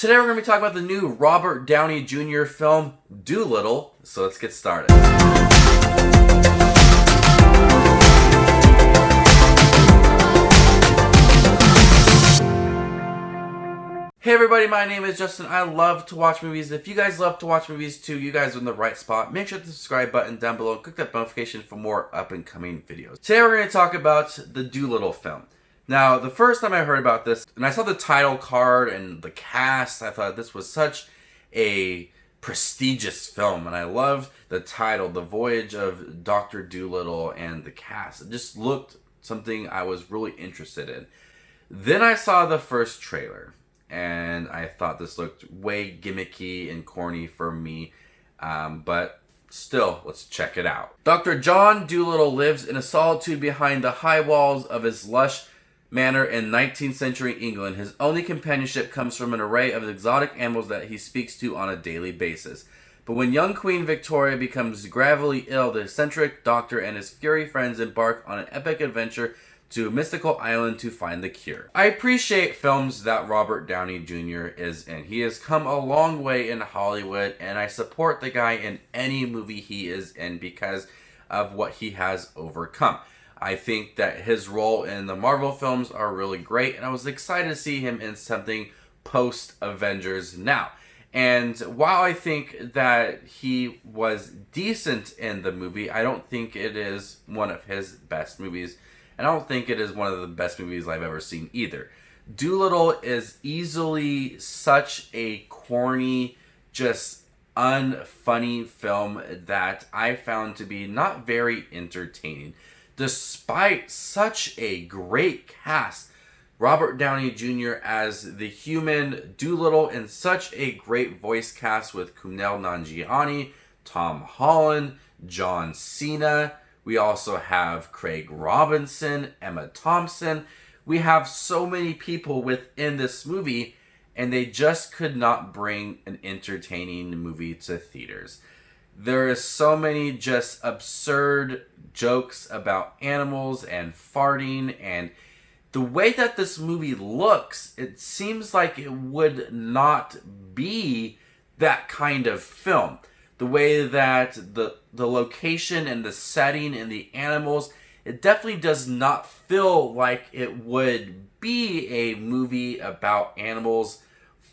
Today we're going to be talking about the new Robert Downey Jr. film, Dolittle. So let's get started. Hey everybody, my name is Justin. I love to watch movies. If you guys love to watch movies too, you guys are in the right spot. Make sure to subscribe button down below and click that notification for more up and coming videos. Today we're going to talk about the Dolittle film. Now, the first time I heard about this, and I saw the title card and the cast, I thought this was such a prestigious film. And I loved the title, The Voyage of Dr. Dolittle, and the cast. It just looked something I was really interested in. Then I saw the first trailer. And I thought this looked way gimmicky and corny for me. But still, let's check it out. Dr. John Dolittle lives in a solitude behind the high walls of his lush manor in 19th century England. His only companionship comes from an array of exotic animals that he speaks to on a daily basis. But when young Queen Victoria becomes gravely ill, the eccentric doctor and his furry friends embark on an epic adventure to a mystical island to find the cure. I appreciate films that Robert Downey Jr. is in. He has come a long way in Hollywood, and I support the guy in any movie he is in because of what he has overcome. I think that his role in the Marvel films are really great, and I was excited to see him in something post-Avengers now. And while I think that he was decent in the movie, I don't think it is one of his best movies. And I don't think it is one of the best movies I've ever seen either. Dolittle is easily such a corny, just unfunny film that I found to be not very entertaining. Despite such a great cast, Robert Downey Jr. as the human Dolittle, and such a great voice cast with Kumail Nanjiani, Tom Holland, John Cena. We also have Craig Robinson, Emma Thompson. We have so many people within this movie, and they just could not bring an entertaining movie to theaters. There is so many just absurd jokes about animals and farting, and the way that this movie looks, it seems like it would not be that kind of film. The way that the location and the setting and the animals, it definitely does not feel like it would be a movie about animals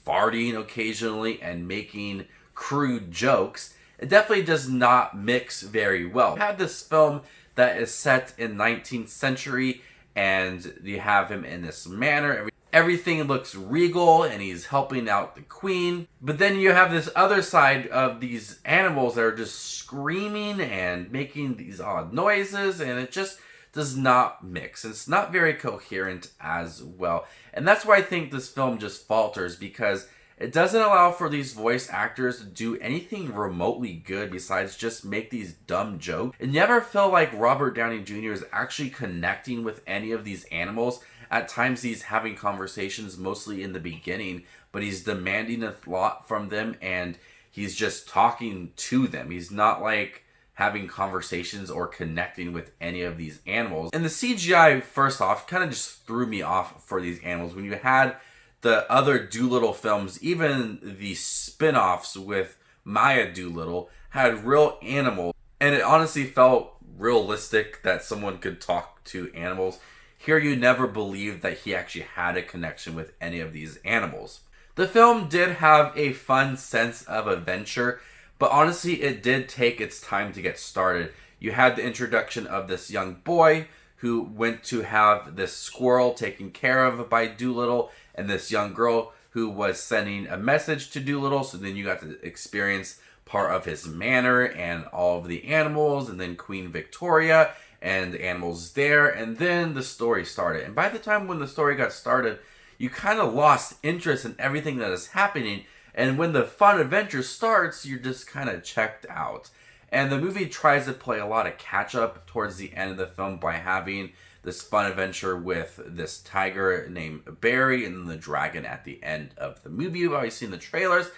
farting occasionally and making crude jokes. It definitely does not mix very well. You have this film that is set in 19th century, and you have him in this manor. Everything looks regal, and he's helping out the queen. But then you have this other side of these animals that are just screaming and making these odd noises, and it just does not mix. It's not very coherent as well. And that's why I think this film just falters, because it doesn't allow for these voice actors to do anything remotely good besides just make these dumb jokes. And you never feel like Robert Downey Jr. is actually connecting with any of these animals. At times he's having conversations, mostly in the beginning, but he's demanding a lot from them, and he's just talking to them. He's not like having conversations or connecting with any of these animals. And the CGI, first off, kind of just threw me off for these animals. When you had the other Dolittle films, even the spin-offs with Maya Dolittle, had real animals, and it honestly felt realistic that someone could talk to animals. Here you never believed that he actually had a connection with any of these animals. The film did have a fun sense of adventure, but honestly it did take its time to get started. You had the introduction of this young boy who went to have this squirrel taken care of by Dolittle, and this young girl who was sending a message to Dolittle, so then you got to experience part of his manor and all of the animals, and then Queen Victoria and the animals there, and then the story started. And by the time when the story got started, you kind of lost interest in everything that is happening, and when the fun adventure starts, you're just kind of checked out. And the movie tries to play a lot of catch up towards the end of the film by having this fun adventure with this tiger named Barry and then the dragon at the end of the movie. You've already seen the trailers,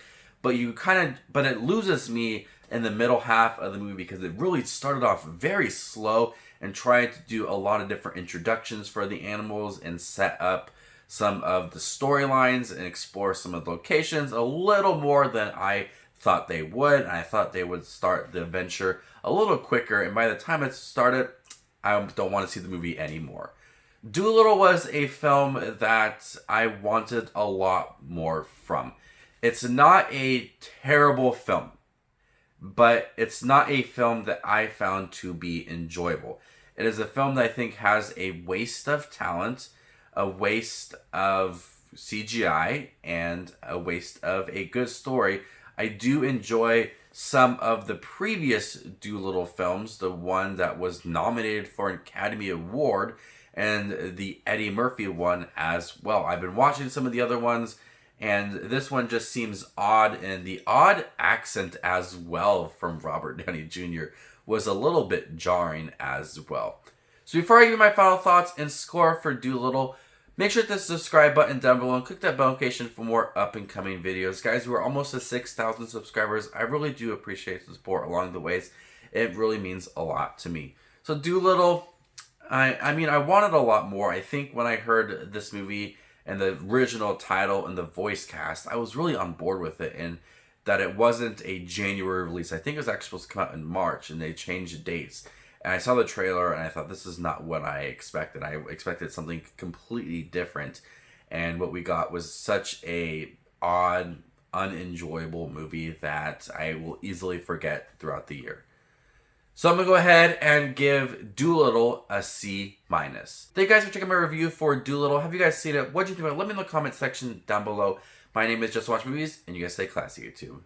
but it loses me in the middle half of the movie because it really started off very slow and tried to do a lot of different introductions for the animals and set up some of the storylines and explore some of the locations a little more than I thought they would. And I thought they would start the adventure a little quicker, and by the time it started, I don't want to see the movie anymore. Dolittle was a film that I wanted a lot more from. It's not a terrible film, but it's not a film that I found to be enjoyable. It is a film that I think has a waste of talent, a waste of CGI, and a waste of a good story. I do enjoy some of the previous Dolittle films, the one that was nominated for an Academy Award, and the Eddie Murphy one as well. I've been watching some of the other ones, and this one just seems odd, and the odd accent as well from Robert Downey Jr. was a little bit jarring as well. So before I give you my final thoughts and score for Dolittle, make sure to hit the subscribe button down below and click that bell notification for more up-and-coming videos. Guys, we're almost at 6,000 subscribers. I really do appreciate the support along the ways. It really means a lot to me. So Dolittle, I mean, I wanted a lot more. I think when I heard this movie and the original title and the voice cast, I was really on board with it, and that it wasn't a January release. I think it was actually supposed to come out in March, and they changed the dates. And I saw the trailer, and I thought, this is not what I expected. I expected something completely different, and what we got was such a odd, unenjoyable movie that I will easily forget throughout the year. So I'm going to go ahead and give Dolittle a C-. Thank you guys for checking my review for Dolittle. Have you guys seen it? What did you think about it? Let me know in the comment section down below. My name is Just Watch Movies, and you guys stay classy, YouTube.